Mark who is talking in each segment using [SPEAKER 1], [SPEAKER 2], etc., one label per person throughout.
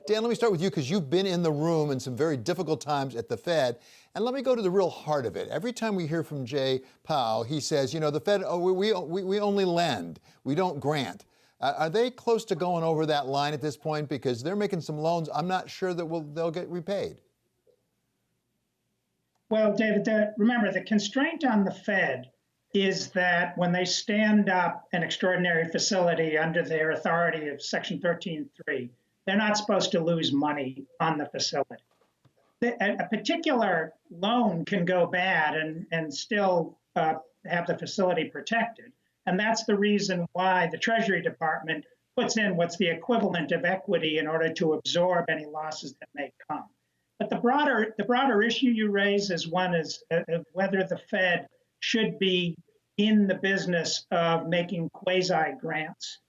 [SPEAKER 1] Dan, let me start with you because you've been in the room in some very difficult times at the Fed. And let me go to the real heart of it. Every time we hear from Jay Powell, he says, you know, the Fed, we only lend, we don't grant. Are they close to going over that line at this point? Because they're making some loans I'm not sure that they'll get repaid.
[SPEAKER 2] Well, David, remember, the constraint on the Fed is that when they stand up an extraordinary facility under their authority of Section 13.3, they're not supposed to lose money on the facility. A particular loan can go bad and still have the facility protected. And that's the reason why the Treasury Department puts in what's the equivalent of equity in order to absorb any losses that may come. But the broader issue you raise is one is whether the Fed should be in the business of making quasi-grants.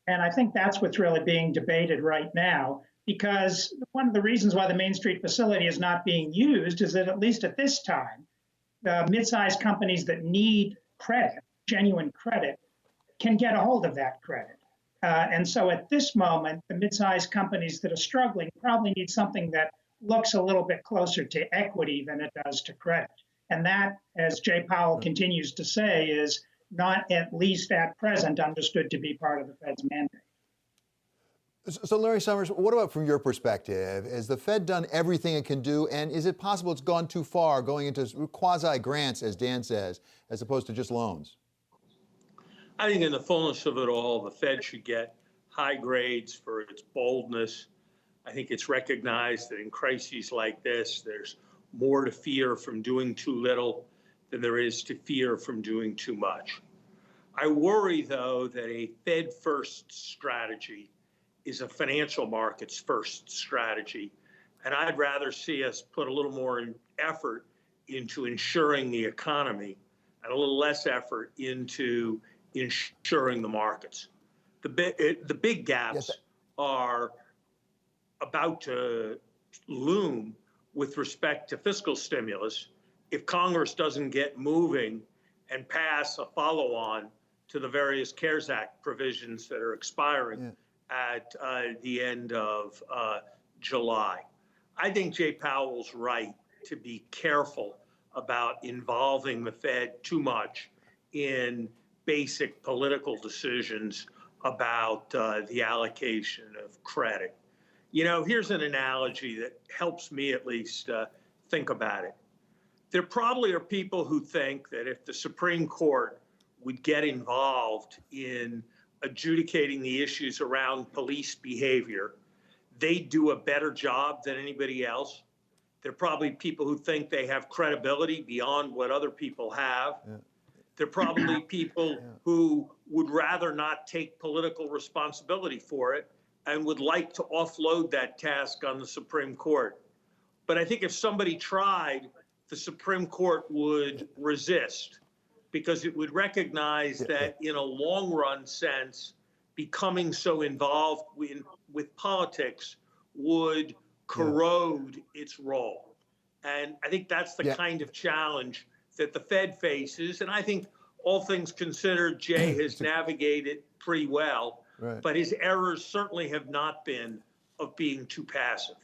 [SPEAKER 2] And I think that's what's really being debated right now, because one of the reasons why the Main Street facility is not being used is that, at least at this time, mid-sized companies that need credit, genuine credit, can get a hold of that credit. And so at this moment, the mid-sized companies that are struggling probably need something that looks a little bit closer to equity than it does to credit. And that, as Jay Powell continues to say, is not, at least at present, understood to be part of the Fed's mandate.
[SPEAKER 1] So, Larry Summers, what about from your perspective? Has the Fed done everything it can do? And is it possible it's gone too far, going into quasi-grants, as Dan says, as opposed to just loans?
[SPEAKER 3] I think in the fullness of it all, the Fed should get high grades for its boldness. I think it's recognized that in crises like this, there's more to fear from doing too little than there is to fear from doing too much. I worry, though, that a Fed-first strategy is a financial markets-first strategy, and I'd rather see us put a little more effort into ensuring the economy and a little less effort into ensuring the markets. The big gaps are about to loom with respect to fiscal stimulus if Congress doesn't get moving and pass a follow-on to the various CARES Act provisions that are expiring at the end of July. I think Jay Powell's right to be careful about involving the Fed too much in basic political decisions about the allocation of credit. You know, here's an analogy that helps me at least think about it. There probably are people who think that if the Supreme Court would get involved in adjudicating the issues around police behavior, they'd do a better job than anybody else. There are probably people who think they have credibility beyond what other people have. There are probably people who would rather not take political responsibility for it and would like to offload that task on the Supreme Court. But I think if somebody tried, the Supreme Court would resist, because it would recognize that in a long-run sense, becoming so involved with politics would corrode its role. And I think that's the kind of challenge that the Fed faces. And I think, all things considered, Jay has navigated pretty well. Right. But his errors certainly have not been of being too passive.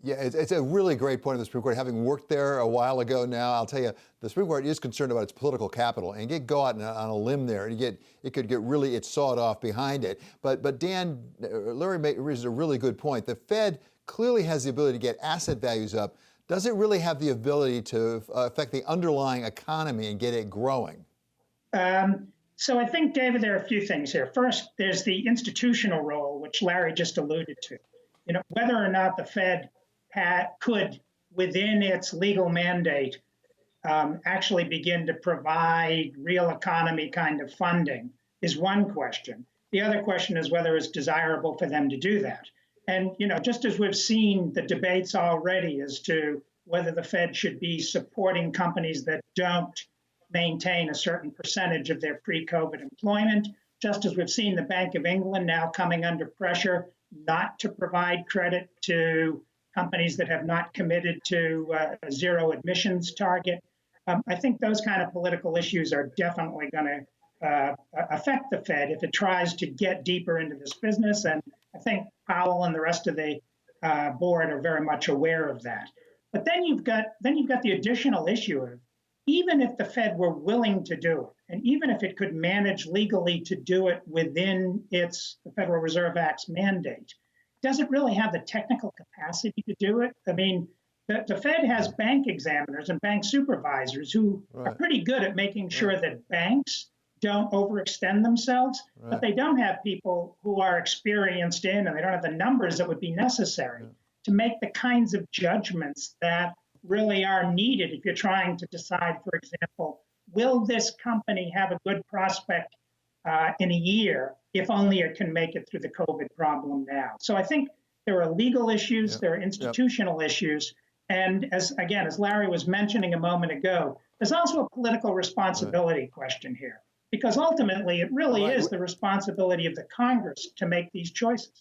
[SPEAKER 1] Yeah, it's a really great point of the Supreme Court. Having worked there a while ago now, I'll tell you, the Supreme Court is concerned about its political capital, and you go out on a limb there, and it could get really sawed off behind it. But Dan, Larry raises a really good point. The Fed clearly has the ability to get asset values up. Does it really have the ability to affect the underlying economy and get it growing?
[SPEAKER 2] So I think, David, there are a few things here. First, there's the institutional role, which Larry just alluded to. You know, whether or not the Fed could, within its legal mandate, actually begin to provide real economy kind of funding is one question. The other question is whether it's desirable for them to do that. And, you know, just as we've seen the debates already as to whether the Fed should be supporting companies that don't maintain a certain percentage of their pre-COVID employment, just as we've seen the Bank of England now coming under pressure not to provide credit to companies that have not committed to a zero admissions target. I think those kind of political issues are definitely going to affect the Fed if it tries to get deeper into this business. And I think Powell and the rest of the board are very much aware of that. But then you've got the additional issue of, even if the Fed were willing to do it, and even if it could manage legally to do it within the Federal Reserve Act's mandate, does it really have the technical capacity to do it? I mean, the Fed has bank examiners and bank supervisors who are pretty good at making sure that banks don't overextend themselves, but they don't have people who are experienced in, and they don't have the numbers that would be necessary to make the kinds of judgments that really are needed if you're trying to decide, for example, will this company have a good prospect in a year if only it can make it through the COVID problem now? So I think there are legal issues, there are institutional issues, and as Larry was mentioning a moment ago, there's also a political responsibility question here, because ultimately it really is the responsibility of the Congress to make these choices.